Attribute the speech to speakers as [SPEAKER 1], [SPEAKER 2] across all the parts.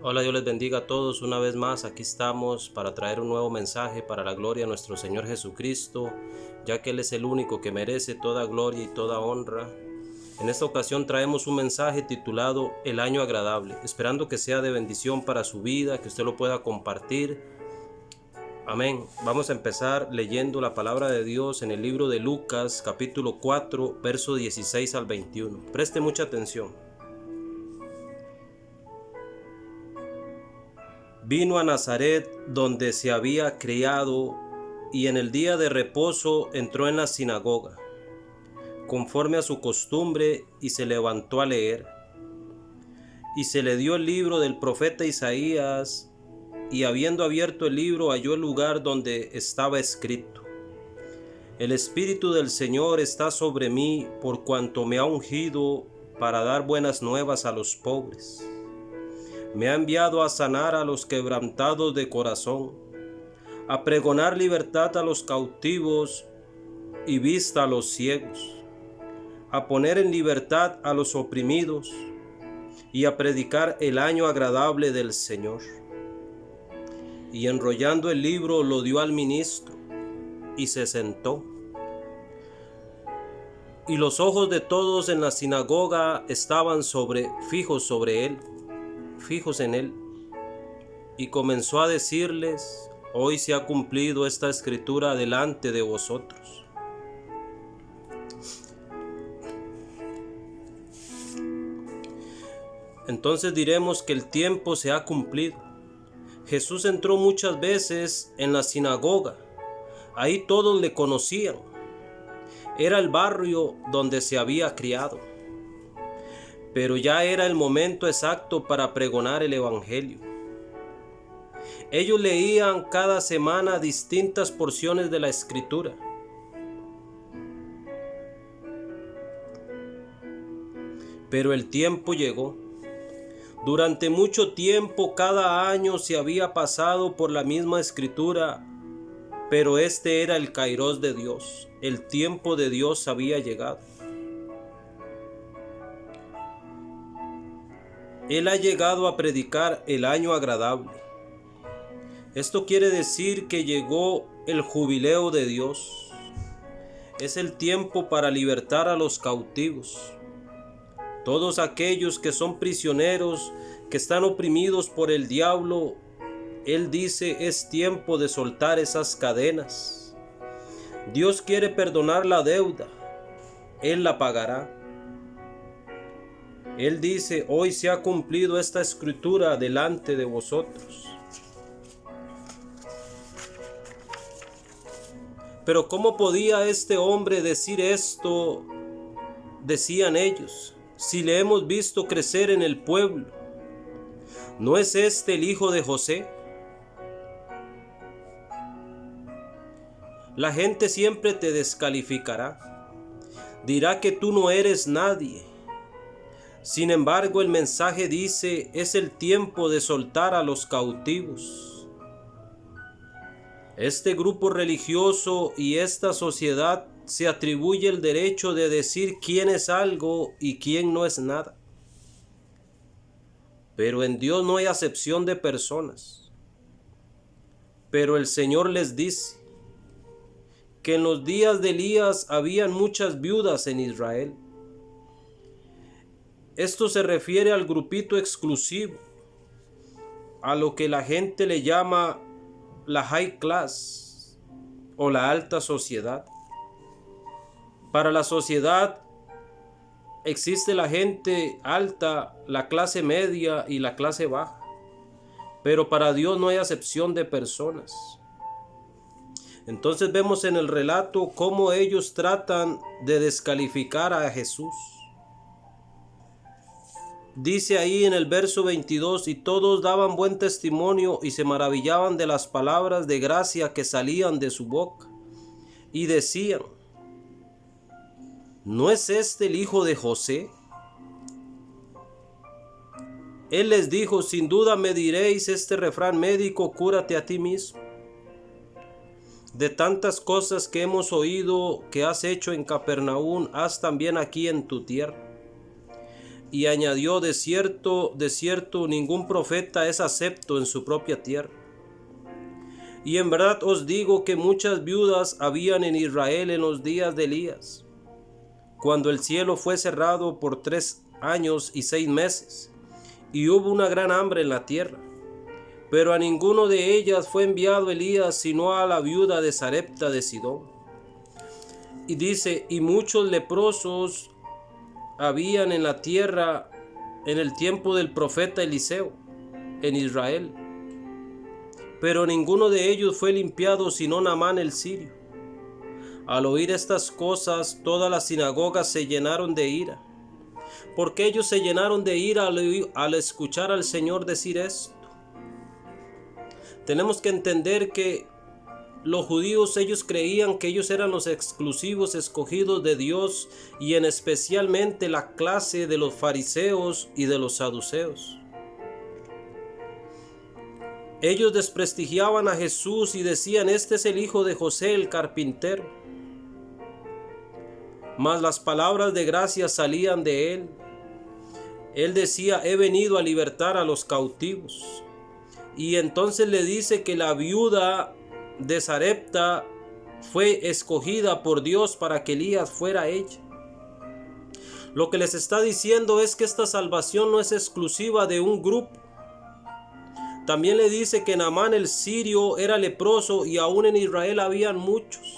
[SPEAKER 1] Hola, Dios les bendiga a todos una vez más. Aquí estamos para traer un nuevo mensaje para la gloria de nuestro Señor Jesucristo, ya que Él es el único que merece toda gloria y toda honra. En esta ocasión traemos un mensaje titulado El año agradable, esperando que sea de bendición para su vida, que usted lo pueda compartir. Amén. Vamos a empezar leyendo la palabra de Dios en el libro de Lucas, capítulo 4, verso 16 al 21. Preste mucha atención. Vino a Nazaret, donde se había criado, y en el día de reposo entró en la sinagoga, conforme a su costumbre, y se levantó a leer. Y se le dio el libro del profeta Isaías, y habiendo abierto el libro halló el lugar donde estaba escrito: El Espíritu del Señor está sobre mí, por cuanto me ha ungido para dar buenas nuevas a los pobres. Me ha enviado a sanar a los quebrantados de corazón, a pregonar libertad a los cautivos y vista a los ciegos, a poner en libertad a los oprimidos y a predicar el año agradable del Señor. Y enrollando el libro lo dio al ministro y se sentó. Y los ojos de todos en la sinagoga estaban fijos en él. Y comenzó a decirles: Hoy se ha cumplido esta escritura delante de vosotros. Entonces diremos que el tiempo se ha cumplido. Jesús entró muchas veces en la sinagoga. Ahí todos le conocían. Era el barrio donde se había criado. Pero ya era el momento exacto para pregonar el evangelio. Ellos leían cada semana distintas porciones de la Escritura. Pero el tiempo llegó. Durante mucho tiempo, cada año se había pasado por la misma Escritura, pero este era el Kairos de Dios. El tiempo de Dios había llegado. Él ha llegado a predicar el año agradable. Esto quiere decir que llegó el jubileo de Dios. Es el tiempo para libertar a los cautivos. Todos aquellos que son prisioneros, que están oprimidos por el diablo, Él dice: es tiempo de soltar esas cadenas. Dios quiere perdonar la deuda. Él la pagará. Él dice: hoy se ha cumplido esta escritura delante de vosotros. Pero ¿cómo podía este hombre decir esto? Decían ellos, si le hemos visto crecer en el pueblo. ¿No es este el hijo de José? La gente siempre te descalificará. Dirá que tú no eres nadie. Sin embargo, el mensaje dice: es el tiempo de soltar a los cautivos. Este grupo religioso y esta sociedad se atribuye el derecho de decir quién es algo y quién no es nada. Pero en Dios no hay acepción de personas. Pero el Señor les dice que en los días de Elías habían muchas viudas en Israel. Esto se refiere al grupito exclusivo, a lo que la gente le llama la high class o la alta sociedad. Para la sociedad existe la gente alta, la clase media y la clase baja. Pero para Dios no hay acepción de personas. Entonces vemos en el relato cómo ellos tratan de descalificar a Jesús. Dice ahí en el verso 22: y todos daban buen testimonio y se maravillaban de las palabras de gracia que salían de su boca. Y decían: ¿no es este el hijo de José? Él les dijo: sin duda me diréis este refrán médico: cúrate a ti mismo. De tantas cosas que hemos oído que has hecho en Capernaum, haz también aquí en tu tierra. y añadió: de cierto, ningún profeta es acepto en su propia tierra. Y en verdad os digo que muchas viudas habían en Israel en los días de Elías, cuando el cielo fue cerrado por 3 años y 6 meses, y hubo una gran hambre en la tierra. Pero a ninguno de ellas fue enviado Elías, sino a la viuda de Sarepta de Sidón. Y dice: y muchos leprosos habían en la tierra en el tiempo del profeta Eliseo en Israel, pero ninguno de ellos fue limpiado sino Naamán el sirio. Al oír estas cosas, todas las sinagogas se llenaron de ira, porque ellos se llenaron de ira al escuchar al Señor decir esto. Tenemos que entender que los judíos, ellos creían que ellos eran los exclusivos escogidos de Dios, y en especialmente la clase de los fariseos y de los saduceos. Ellos desprestigiaban a Jesús y decían: este es el hijo de José el carpintero. Mas las palabras de gracia salían de él. Él decía: he venido a libertar a los cautivos. Y entonces le dice que la viuda de Sarepta fue escogida por Dios para que Elías fuera ella. Lo que les está diciendo es que esta salvación no es exclusiva de un grupo. También le dice que Naamán el sirio era leproso, y aún en Israel habían muchos.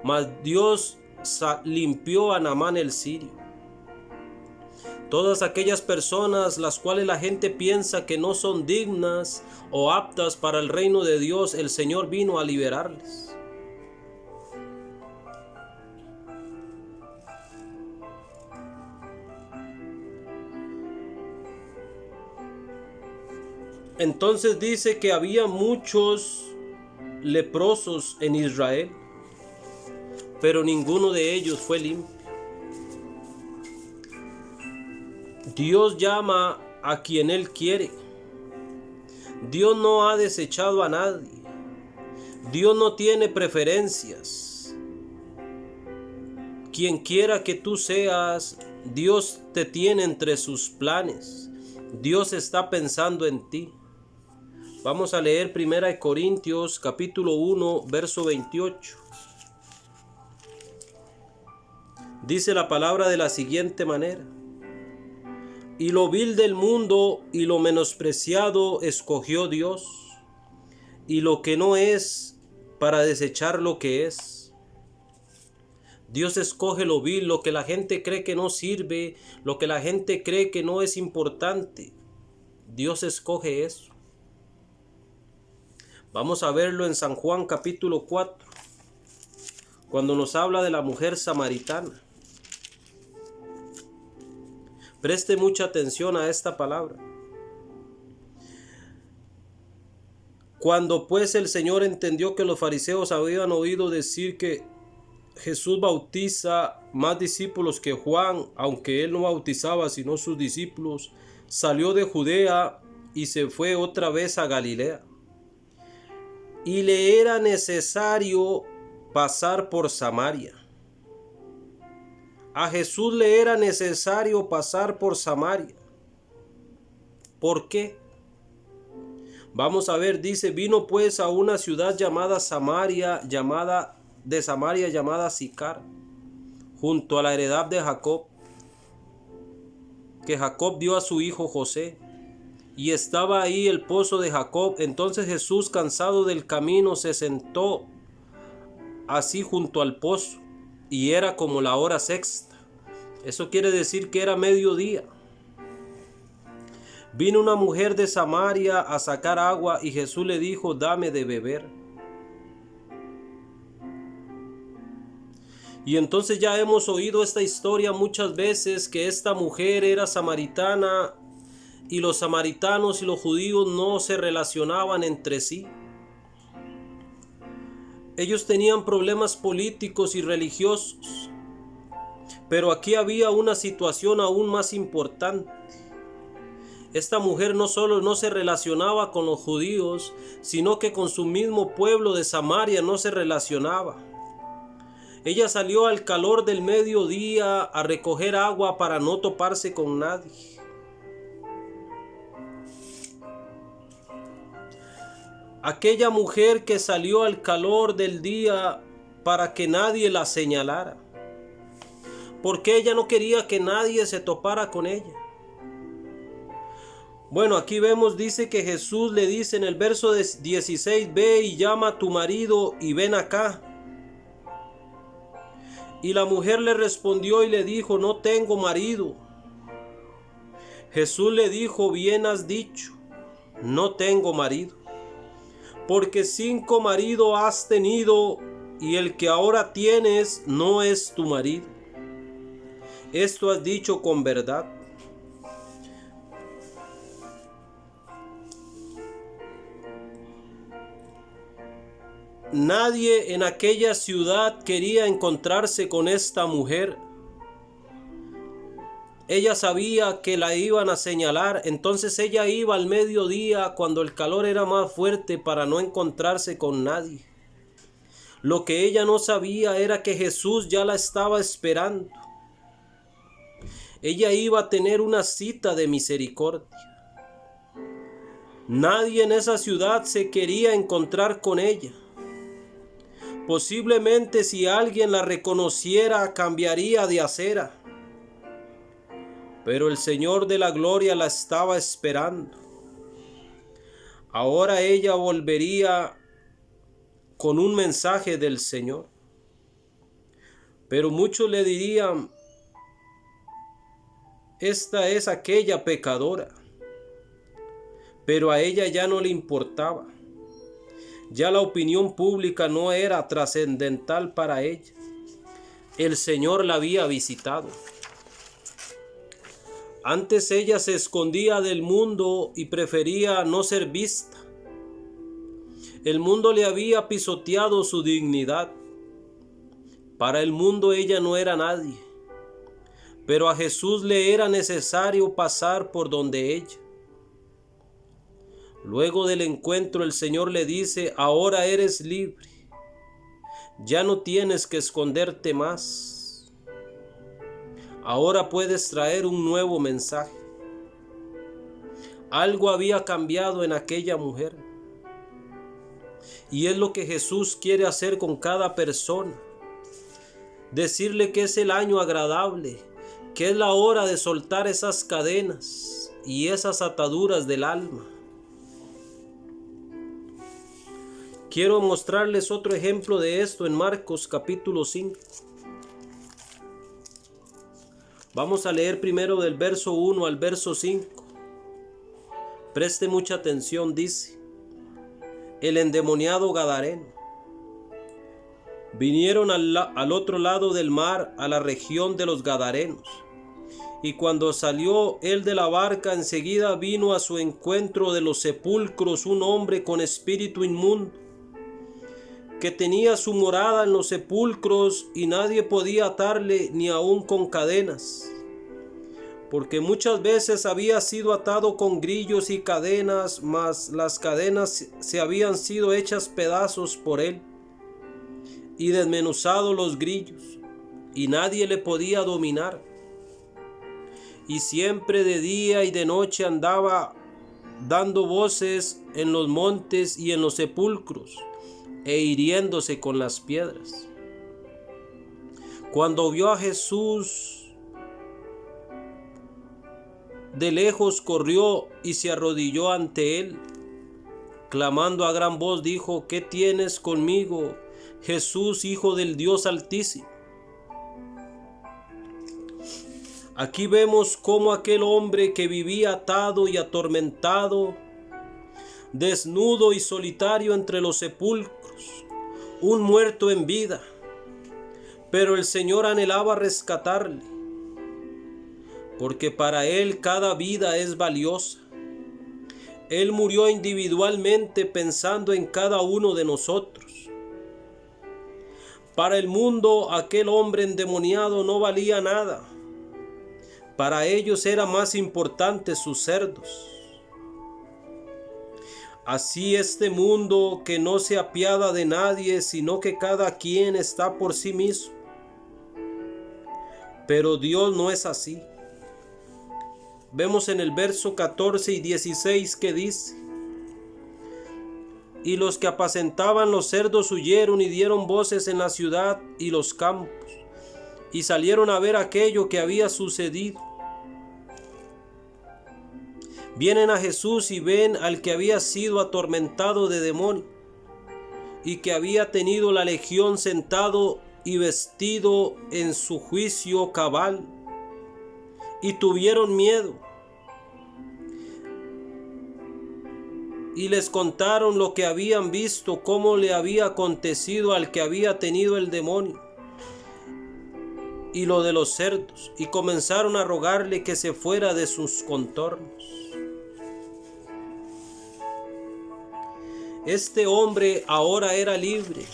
[SPEAKER 1] Mas Dios limpió a Naamán el sirio. Todas aquellas personas las cuales la gente piensa que no son dignas o aptas para el reino de Dios, el Señor vino a liberarles. Entonces dice que había muchos leprosos en Israel, pero ninguno de ellos fue limpio. Dios llama a quien Él quiere. Dios no ha desechado a nadie. Dios no tiene preferencias. Quien quiera que tú seas, Dios te tiene entre sus planes. Dios está pensando en ti. Vamos a leer 1 Corintios capítulo 1, verso 28. Dice la palabra de la siguiente manera: y lo vil del mundo y lo menospreciado escogió Dios, y lo que no es, para desechar lo que es. Dios escoge lo vil, lo que la gente cree que no sirve, lo que la gente cree que no es importante. Dios escoge eso. Vamos a verlo en San Juan capítulo 4, cuando nos habla de la mujer samaritana. Preste mucha atención a esta palabra. Cuando pues el Señor entendió que los fariseos habían oído decir que Jesús bautiza más discípulos que Juan, aunque él no bautizaba sino sus discípulos, salió de Judea y se fue otra vez a Galilea. Y le era necesario pasar por Samaria. A Jesús le era necesario pasar por Samaria. ¿Por qué? Vamos a ver, dice: vino pues a una ciudad llamada Samaria, llamada Sicar, junto a la heredad de Jacob, que Jacob dio a su hijo José. Y estaba ahí el pozo de Jacob. Entonces Jesús, cansado del camino, se sentó así junto al pozo, y era como la hora sexta. Eso quiere decir que era mediodía. Vino una mujer de Samaria a sacar agua, y Jesús le dijo: dame de beber. Y entonces ya hemos oído esta historia muchas veces, que esta mujer era samaritana, y los samaritanos y los judíos no se relacionaban entre sí. Ellos tenían problemas políticos y religiosos, pero aquí había una situación aún más importante. Esta mujer no solo no se relacionaba con los judíos, sino que con su mismo pueblo de Samaria no se relacionaba. Ella salió al calor del mediodía a recoger agua para no toparse con nadie. Aquella mujer que salió al calor del día para que nadie la señalara, porque ella no quería que nadie se topara con ella. Bueno, aquí vemos, dice que Jesús le dice en el verso 16, ve y llama a tu marido y ven acá. Y la mujer le respondió y le dijo, no tengo marido. Jesús le dijo, bien has dicho, no tengo marido, porque 5 maridos has tenido y el que ahora tienes no es tu marido. Esto has dicho con verdad. Nadie en aquella ciudad quería encontrarse con esta mujer. Ella sabía que la iban a señalar, entonces ella iba al mediodía cuando el calor era más fuerte para no encontrarse con nadie. Lo que ella no sabía era que Jesús ya la estaba esperando. Ella iba a tener una cita de misericordia. Nadie en esa ciudad se quería encontrar con ella. Posiblemente si alguien la reconociera cambiaría de acera. Pero el Señor de la gloria la estaba esperando. Ahora ella volvería con un mensaje del Señor. Pero muchos le dirían, esta es aquella pecadora. Pero a ella ya no le importaba. Ya la opinión pública no era trascendental para ella. El Señor la había visitado. Antes ella se escondía del mundo y prefería no ser vista. El mundo le había pisoteado su dignidad. Para el mundo ella no era nadie. Pero a Jesús le era necesario pasar por donde ella. Luego del encuentro el Señor le dice, ahora eres libre, ya no tienes que esconderte más, ahora puedes traer un nuevo mensaje. Algo había cambiado en aquella mujer y es lo que Jesús quiere hacer con cada persona, decirle que es el año agradable, que es la hora de soltar esas cadenas y esas ataduras del alma. Quiero mostrarles otro ejemplo de esto en Marcos capítulo 5. Vamos a leer primero del verso 1 al verso 5. Preste mucha atención, dice: el endemoniado gadareno. Vinieron al otro lado del mar, a la región de los Gadarenos. Y cuando salió él de la barca, enseguida vino a su encuentro de los sepulcros un hombre con espíritu inmundo, que tenía su morada en los sepulcros, y nadie podía atarle ni aun con cadenas, porque muchas veces había sido atado con grillos y cadenas, mas las cadenas se habían sido hechas pedazos por él, y desmenuzado los grillos, y nadie le podía dominar. Y siempre de día y de noche andaba dando voces en los montes y en los sepulcros, e hiriéndose con las piedras. Cuando vio a Jesús de lejos, corrió y se arrodilló ante él, clamando a gran voz, dijo: ¿qué tienes conmigo, Jesús, Hijo del Dios Altísimo? Aquí vemos cómo aquel hombre que vivía atado y atormentado, desnudo y solitario entre los sepulcros, un muerto en vida, pero el Señor anhelaba rescatarle, porque para Él cada vida es valiosa. Él murió individualmente pensando en cada uno de nosotros. Para el mundo aquel hombre endemoniado no valía nada. Para ellos era más importante sus cerdos. Así este mundo que no se apiada de nadie, sino que cada quien está por sí mismo. Pero Dios no es así. Vemos en el verso 14 y 16 que dice: y los que apacentaban los cerdos huyeron y dieron voces en la ciudad y los campos, y salieron a ver aquello que había sucedido. Vienen a Jesús y ven al que había sido atormentado de demonio y que había tenido la legión sentado y vestido en su juicio cabal, y tuvieron miedo. Y les contaron lo que habían visto, cómo le había acontecido al que había tenido el demonio y lo de los cerdos, y comenzaron a rogarle que se fuera de sus contornos. Este hombre ahora era libre.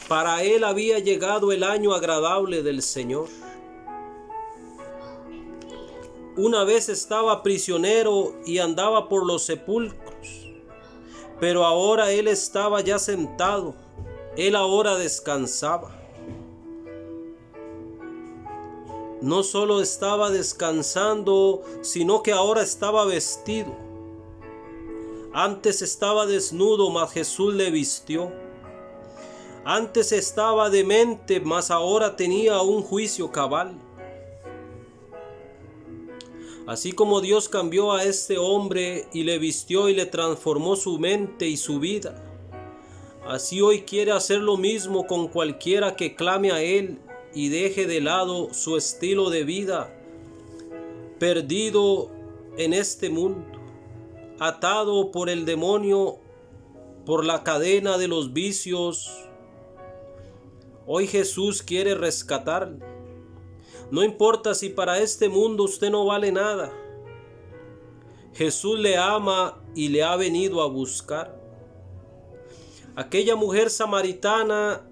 [SPEAKER 1] Para él había llegado el año agradable del Señor. Una vez estaba prisionero y andaba por los sepulcros, pero ahora él estaba ya sentado. Él ahora descansaba. No solo estaba descansando, sino que ahora estaba vestido. Antes estaba desnudo, mas Jesús le vistió. Antes estaba demente, mas ahora tenía un juicio cabal. Así como Dios cambió a este hombre y le vistió y le transformó su mente y su vida, así hoy quiere hacer lo mismo con cualquiera que clame a Él y deje de lado su estilo de vida, perdido en este mundo, atado por el demonio, por la cadena de los vicios. Hoy Jesús quiere rescatarle. No importa si para este mundo usted no vale nada. Jesús le ama y le ha venido a buscar. Aquella mujer samaritana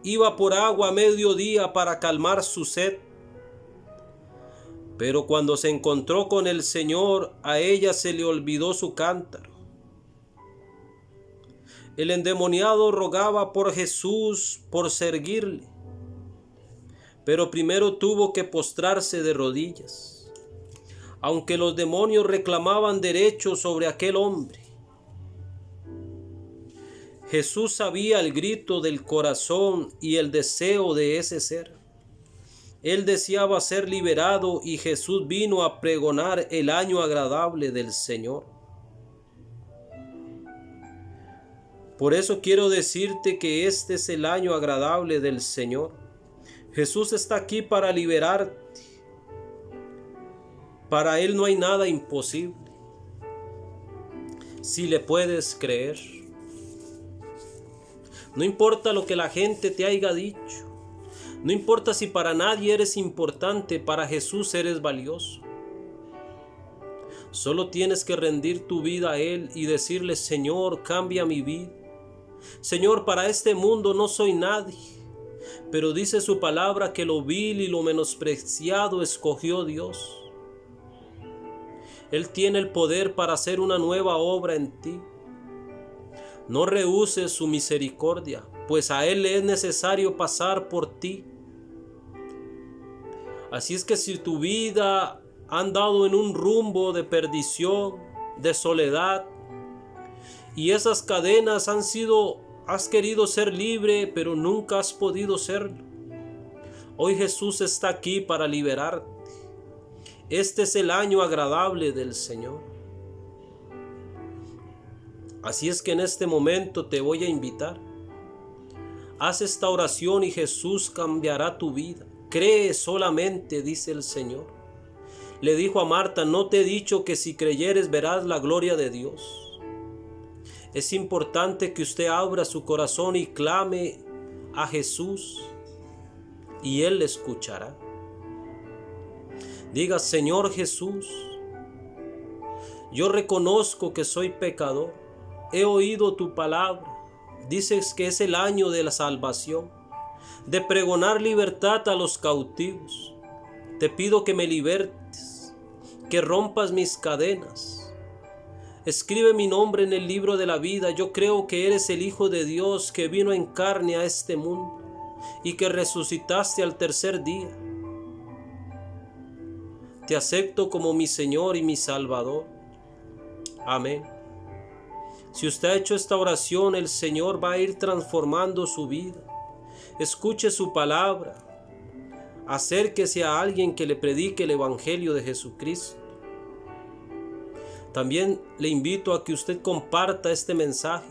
[SPEAKER 1] iba por agua a mediodía para calmar su sed. Pero cuando se encontró con el Señor, a ella se le olvidó su cántaro. El endemoniado rogaba por Jesús, por seguirle, pero primero tuvo que postrarse de rodillas. Aunque los demonios reclamaban derechos sobre aquel hombre, Jesús sabía el grito del corazón y el deseo de ese ser. Él deseaba ser liberado y Jesús vino a pregonar el año agradable del Señor. Por eso quiero decirte que este es el año agradable del Señor. Jesús está aquí para liberarte. Para Él no hay nada imposible. Si le puedes creer. No importa lo que la gente te haya dicho. No importa si para nadie eres importante, para Jesús eres valioso. Solo tienes que rendir tu vida a Él y decirle: Señor, cambia mi vida. Señor, para este mundo no soy nadie, pero dice su palabra que lo vil y lo menospreciado escogió Dios. Él tiene el poder para hacer una nueva obra en ti. No rehúses su misericordia, pues a Él le es necesario pasar por ti. Así es que si tu vida ha andado en un rumbo de perdición, de soledad, y esas cadenas has querido ser libre, pero nunca has podido serlo, hoy Jesús está aquí para liberarte. Este es el año agradable del Señor. Así es que en este momento te voy a invitar. Haz esta oración y Jesús cambiará tu vida. Cree solamente, dice el Señor. Le dijo a Marta: no te he dicho que si creyeres verás la gloria de Dios. Es importante que usted abra su corazón y clame a Jesús y Él le escuchará. Diga: Señor Jesús, yo reconozco que soy pecador. He oído tu palabra. Dices que es el año de la salvación, de pregonar libertad a los cautivos. Te pido que me libertes, que rompas mis cadenas. Escribe mi nombre en el libro de la vida. Yo creo que eres el Hijo de Dios que vino en carne a este mundo y que resucitaste al tercer día. Te acepto como mi Señor y mi Salvador. Amén. Si usted ha hecho esta oración, el Señor va a ir transformando su vida. Escuche su palabra. Acérquese a alguien que le predique el Evangelio de Jesucristo. También le invito a que usted comparta este mensaje,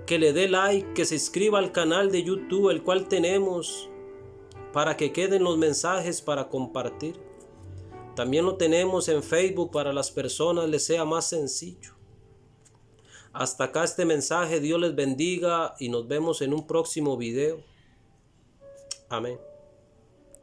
[SPEAKER 1] que le dé like, que se inscriba al canal de YouTube, el cual tenemos para que queden los mensajes para compartir. También lo tenemos en Facebook para las personas les sea más sencillo. Hasta acá este mensaje. Dios les bendiga y nos vemos en un próximo video. Amén.